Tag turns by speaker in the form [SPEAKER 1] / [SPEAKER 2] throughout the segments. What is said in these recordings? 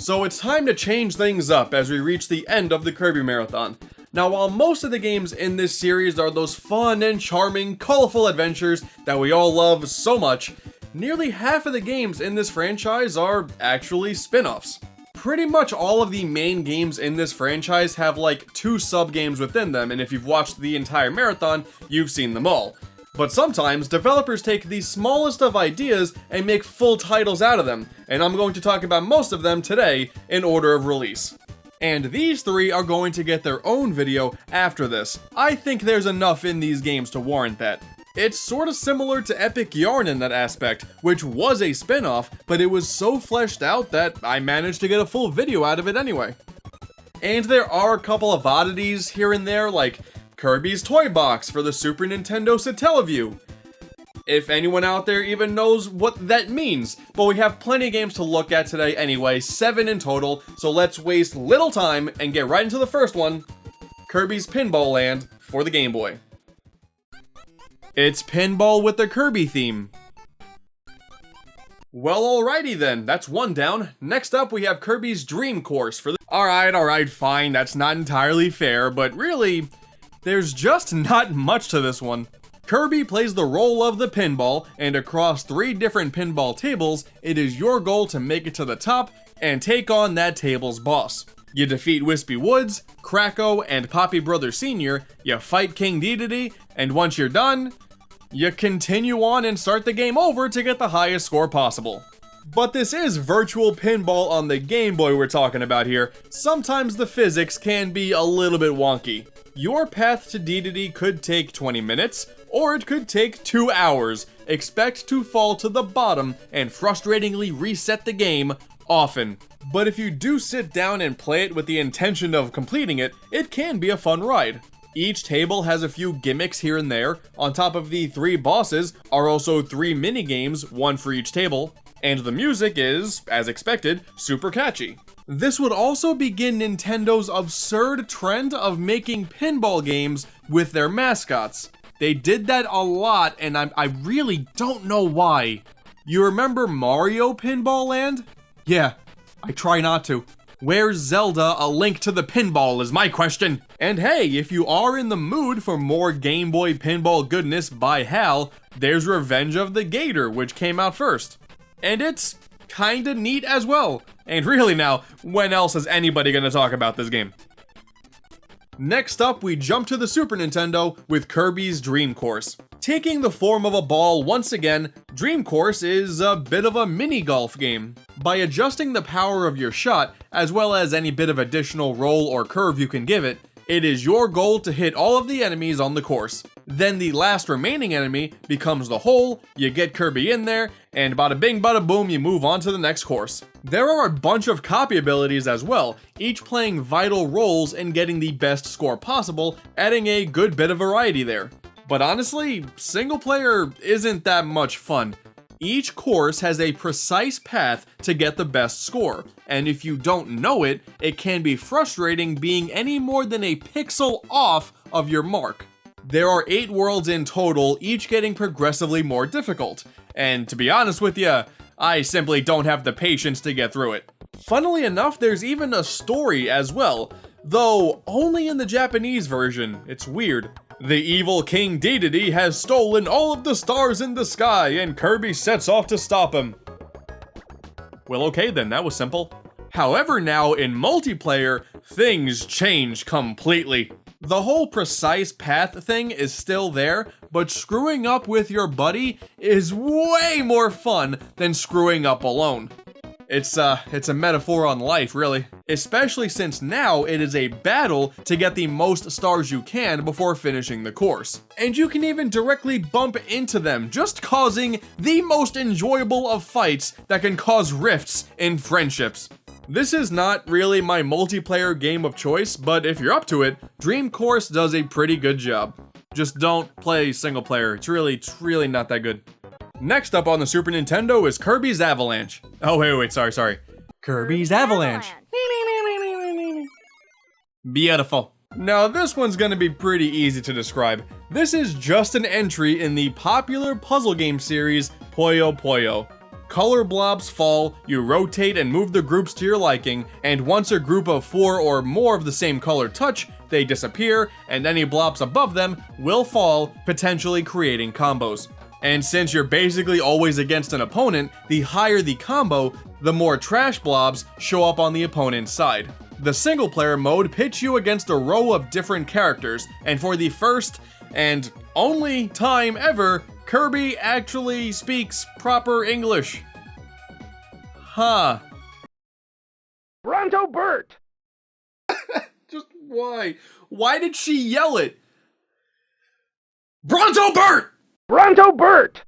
[SPEAKER 1] So it's time to change things up as we reach the end of the Kirby Marathon. Now, while most of the games in this series are those fun and charming, colorful adventures that we all love so much, nearly half of the games in this franchise are actually spin-offs. Pretty much all of the main games in this franchise have like 2 sub-games within them, and if you've watched the entire marathon, you've seen them all. But sometimes, developers take the smallest of ideas and make full titles out of them, and I'm going to talk about most of them today in order of release. And these 3 are going to get their own video after this. I think there's enough in these games to warrant that. It's sort of similar to Epic Yarn in that aspect, which was a spin-off, but it was so fleshed out that I managed to get a full video out of it anyway. And there are a couple of oddities here and there, like Kirby's Toy Box for the Super Nintendo Satellaview. If anyone out there even knows what that means, but we have plenty of games to look at today anyway, 7 in total, so let's waste little time and get right into the first one, Kirby's Pinball Land for the Game Boy. It's Pinball with the Kirby theme. Well, alrighty then, that's one down. Next up we have Kirby's Dream Course for the... Alright, fine, that's not entirely fair, but really, there's just not much to this one. Kirby plays the role of the pinball, and across 3 different pinball tables, it is your goal to make it to the top and take on that table's boss. You defeat Wispy Woods, Kracko, and Poppy Brother Sr., you fight King Dedede, and once you're done, you continue on and start the game over to get the highest score possible. But this is virtual pinball on the Game Boy we're talking about here. Sometimes the physics can be a little bit wonky. Your path to Dedede could take 20 minutes, or it could take 2 hours. Expect to fall to the bottom and frustratingly reset the game often. But if you do sit down and play it with the intention of completing it, it can be a fun ride. Each table has a few gimmicks here and there. On top of the 3 bosses are also 3 mini-games, 1 for each table. And the music is, as expected, super catchy. This would also begin Nintendo's absurd trend of making pinball games with their mascots. They did that a lot, and I really don't know why. You remember Mario Pinball Land? Yeah, I try not to. Where's Zelda? A Link to the Pinball is my question. And hey, if you are in the mood for more Game Boy pinball goodness by HAL, there's Revenge of the Gator, which came out first. And it's kinda neat as well. And really now, when else is anybody gonna talk about this game? Next up, we jump to the Super Nintendo with Kirby's Dream Course. Taking the form of a ball once again, Dream Course is a bit of a mini-golf game. By adjusting the power of your shot, as well as any bit of additional roll or curve you can give it, it is your goal to hit all of the enemies on the course. Then the last remaining enemy becomes the hole, you get Kirby in there, and bada bing bada boom, you move on to the next course. There are a bunch of copy abilities as well, each playing vital roles in getting the best score possible, adding a good bit of variety there. But honestly, single player isn't that much fun. Each course has a precise path to get the best score, and if you don't know it, it can be frustrating being any more than a pixel off of your mark. There are 8 worlds in total, each getting progressively more difficult, and to be honest with you, I simply don't have the patience to get through it. Funnily enough, there's even a story as well, though only in the Japanese version. It's weird. The evil King Dedede has stolen all of the stars in the sky, and Kirby sets off to stop him. Well, okay then, that was simple. However, now in multiplayer, things change completely. The whole precise path thing is still there, but screwing up with your buddy is way more fun than screwing up alone. It's a metaphor on life, really. Especially since now it is a battle to get the most stars you can before finishing the course. And you can even directly bump into them, just causing the most enjoyable of fights that can cause rifts in friendships. This is not really my multiplayer game of choice, but if you're up to it, Dream Course does a pretty good job. Just don't play single player, it's really not that good. Next up on the Super Nintendo is Kirby's Avalanche. Oh, wait, sorry. Kirby's Avalanche. Beautiful. Now this one's gonna be pretty easy to describe. This is just an entry in the popular puzzle game series Puyo Puyo. Color blobs fall, you rotate and move the groups to your liking, and once a group of 4 or more of the same color touch, they disappear, and any blobs above them will fall, potentially creating combos. And since you're basically always against an opponent, the higher the combo, the more trash blobs show up on the opponent's side. The single player mode pits you against a row of different characters, and for the first and only time ever, Kirby actually speaks proper English. Huh.
[SPEAKER 2] Bronto Bert!
[SPEAKER 1] Just why? Why did she yell it? Bronto Bert!
[SPEAKER 2] Bronto Bert!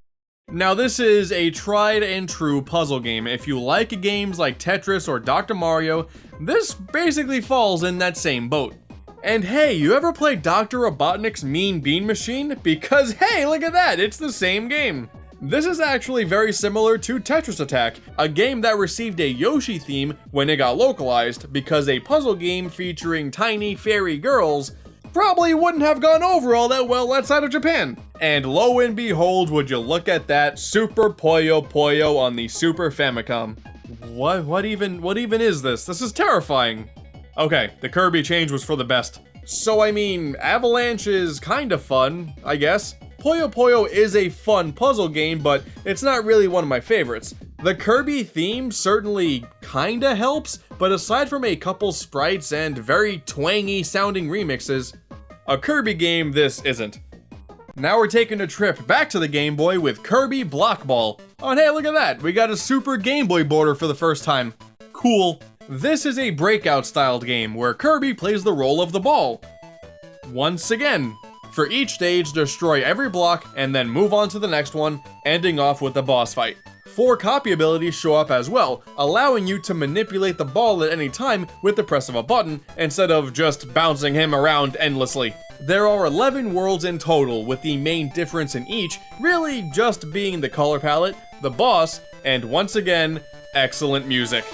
[SPEAKER 1] Now this is a tried and true puzzle game. If you like games like Tetris or Dr. Mario, this basically falls in that same boat. And hey, you ever play Dr. Robotnik's Mean Bean Machine? Because hey, look at that, it's the same game. This is actually very similar to Tetris Attack, a game that received a Yoshi theme when it got localized because a puzzle game featuring tiny fairy girls probably wouldn't have gone over all that well outside of Japan. And lo and behold, would you look at that, Super Puyo Puyo on the Super Famicom. What even is this? This is terrifying. Okay, the Kirby change was for the best. So I mean, Avalanche is kinda fun, I guess. Puyo Puyo is a fun puzzle game, but it's not really one of my favorites. The Kirby theme certainly kinda helps, but aside from a couple sprites and very twangy sounding remixes, a Kirby game this isn't. Now we're taking a trip back to the Game Boy with Kirby Block Ball. Oh and hey, look at that, we got a Super Game Boy border for the first time. Cool. This is a breakout styled game where Kirby plays the role of the ball. Once again, for each stage, destroy every block and then move on to the next one, ending off with the boss fight. 4 copy abilities show up as well, allowing you to manipulate the ball at any time with the press of a button, instead of just bouncing him around endlessly. There are 11 worlds in total, with the main difference in each really just being the color palette, the boss, and once again, excellent music.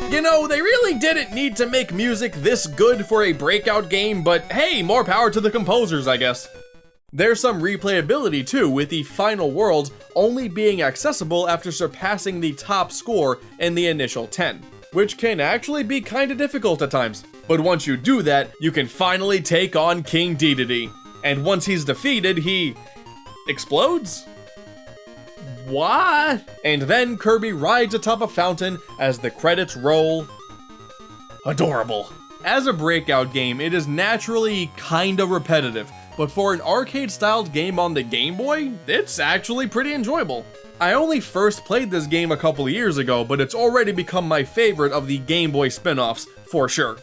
[SPEAKER 1] You know, they really didn't need to make music this good for a breakout game, but hey, more power to the composers, I guess. There's some replayability too, with the final worlds only being accessible after surpassing the top score in the initial 10, which can actually be kinda difficult at times. But once you do that, you can finally take on King Dedede. And once he's defeated, he explodes? What? And then Kirby rides atop a fountain as the credits roll. Adorable. As a breakout game, it is naturally kinda repetitive, but for an arcade-styled game on the Game Boy, it's actually pretty enjoyable. I only first played this game a couple years ago, but it's already become my favorite of the Game Boy spin-offs, for sure.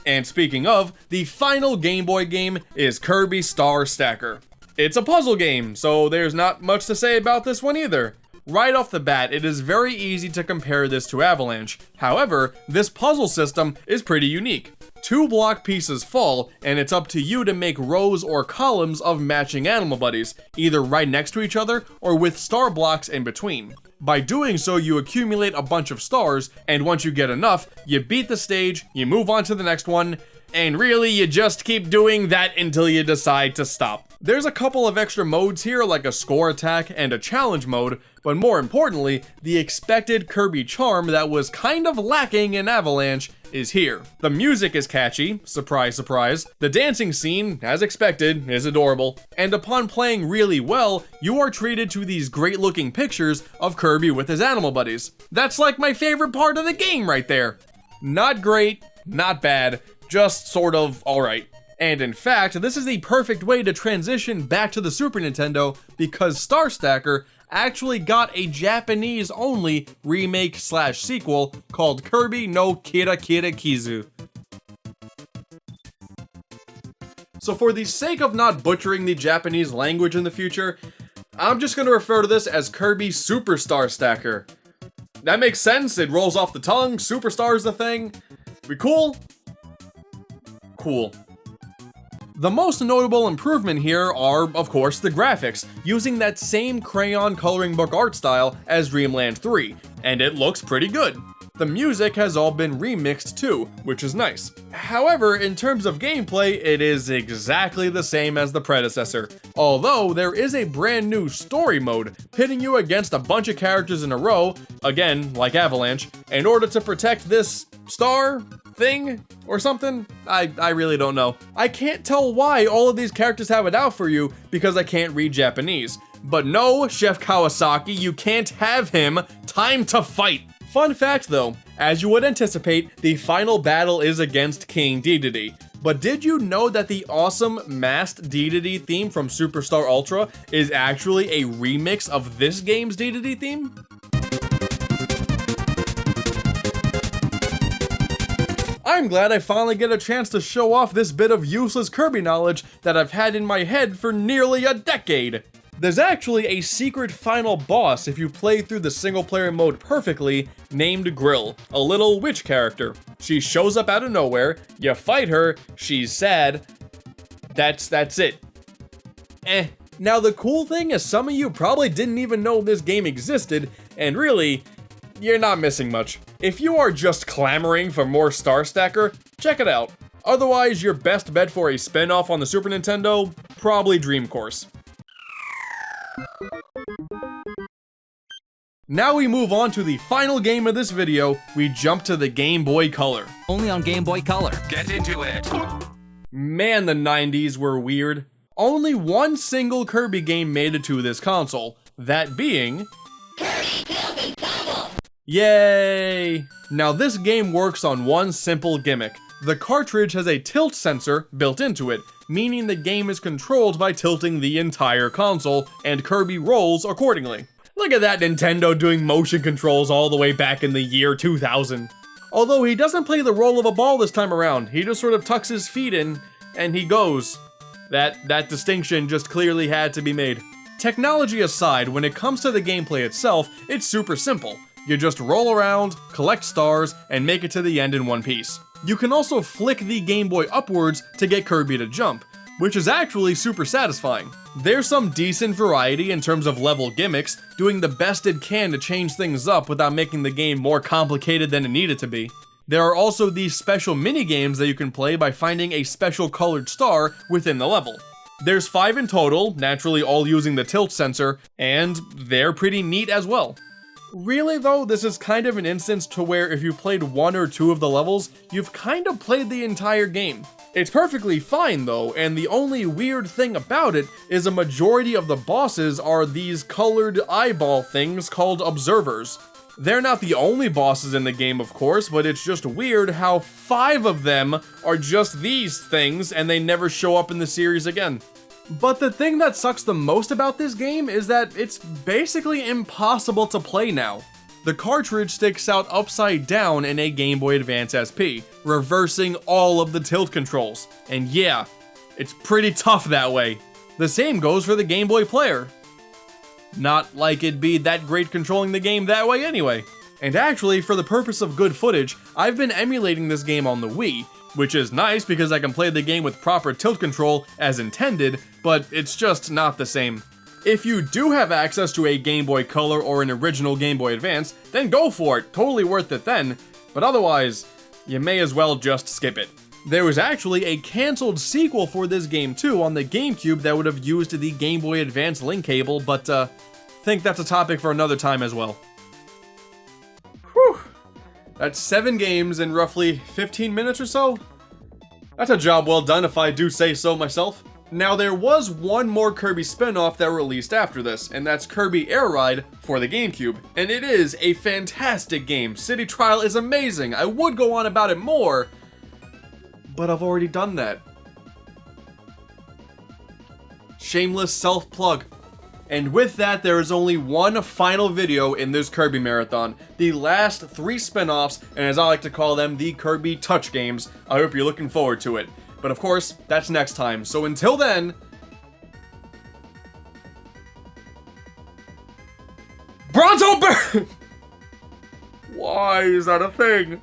[SPEAKER 1] And speaking of, the final Game Boy game is Kirby Star Stacker. It's a puzzle game, so there's not much to say about this one either. Right off the bat, it is very easy to compare this to Avalanche. However, this puzzle system is pretty unique. 2 block pieces fall, and it's up to you to make rows or columns of matching animal buddies, either right next to each other or with star blocks in between. By doing so, you accumulate a bunch of stars, and once you get enough, you beat the stage, you move on to the next one, and really you just keep doing that until you decide to stop. There's a couple of extra modes here, like a score attack and a challenge mode, but more importantly, the expected Kirby charm that was kind of lacking in Avalanche is here. The music is catchy, surprise surprise, the dancing scene, as expected, is adorable, and upon playing really well, you are treated to these great looking pictures of Kirby with his animal buddies. That's like my favorite part of the game right there. Not great, not bad, just sort of alright. And in fact, this is the perfect way to transition back to the Super Nintendo because Star Stacker actually got a Japanese-only remake/sequel called Kirby no Kira Kira Kizu. So for the sake of not butchering the Japanese language in the future, I'm just gonna refer to this as Kirby Superstar Stacker. That makes sense, it rolls off the tongue, Superstar's the thing. We cool? Cool. The most notable improvement here are, of course, the graphics, using that same crayon coloring book art style as Dreamland 3, and it looks pretty good. The music has all been remixed too, which is nice. However, in terms of gameplay, it is exactly the same as the predecessor. Although, there is a brand new story mode, pitting you against a bunch of characters in a row, again, like Avalanche, in order to protect this star thing or something. I really don't know. I can't tell why all of these characters have it out for you because I can't read Japanese. But no, Chef Kawasaki, you can't have him. Time to fight. Fun fact though, as you would anticipate, the final battle is against King Dedede. But did you know that the awesome masked Dedede theme from Superstar Ultra is actually a remix of this game's Dedede theme? I'm glad I finally get a chance to show off this bit of useless Kirby knowledge that I've had in my head for nearly a decade. There's actually a secret final boss if you play through the single player mode perfectly, named Grill, a little witch character. She shows up out of nowhere, you fight her, she's sad. That's it. Now the cool thing is some of you probably didn't even know this game existed, and really, you're not missing much. If you are just clamoring for more Star Stacker, check it out. Otherwise, your best bet for a spin-off on the Super Nintendo, probably Dream Course. Now we move on to the final game of this video, we jump to the Game Boy Color.
[SPEAKER 2] Only on Game Boy Color. Get into it.
[SPEAKER 1] Man, the 90s were weird. Only one single Kirby game made it to this console, that being... Kirby Double! Yay! Now this game works on one simple gimmick. The cartridge has a tilt sensor built into it, meaning the game is controlled by tilting the entire console, and Kirby rolls accordingly. Look at that Nintendo doing motion controls all the way back in the year 2000. Although he doesn't play the role of a ball this time around, he just sort of tucks his feet in, and he goes. That distinction just clearly had to be made. Technology aside, when it comes to the gameplay itself, it's super simple. You just roll around, collect stars, and make it to the end in one piece. You can also flick the Game Boy upwards to get Kirby to jump, which is actually super satisfying. There's some decent variety in terms of level gimmicks, doing the best it can to change things up without making the game more complicated than it needed to be. There are also these special mini-games that you can play by finding a special colored star within the level. There's 5 in total, naturally all using the tilt sensor, and they're pretty neat as well. Really though, this is kind of an instance to where if you played 1 or 2 of the levels, you've kind of played the entire game. It's perfectly fine though, and the only weird thing about it is a majority of the bosses are these colored eyeball things called observers. They're not the only bosses in the game, of course, but it's just weird how 5 of them are just these things and they never show up in the series again. But the thing that sucks the most about this game is that it's basically impossible to play now. The cartridge sticks out upside down in a Game Boy Advance SP, reversing all of the tilt controls. And yeah, it's pretty tough that way. The same goes for the Game Boy player. Not like it'd be that great controlling the game that way anyway. And actually, for the purpose of good footage, I've been emulating this game on the Wii, which is nice because I can play the game with proper tilt control as intended, but it's just not the same. If you do have access to a Game Boy Color or an original Game Boy Advance, then go for it, totally worth it then, but otherwise, you may as well just skip it. There was actually a cancelled sequel for this game too on the Gamecube that would have used the Game Boy Advance link cable, but think that's a topic for another time as well. Whew. That's 7 games in roughly 15 minutes or so? That's a job well done if I do say so myself. Now there was one more Kirby spin-off that released after this, and that's Kirby Air Ride for the Gamecube. And it is a fantastic game. City Trial is amazing. I would go on about it more, but I've already done that. Shameless self-plug. And with that, there is only one final video in this Kirby marathon. The last 3 spin-offs, and as I like to call them, the Kirby Touch games. I hope you're looking forward to it. But of course, that's next time. So until then... Bronto Bear! Why is that a thing?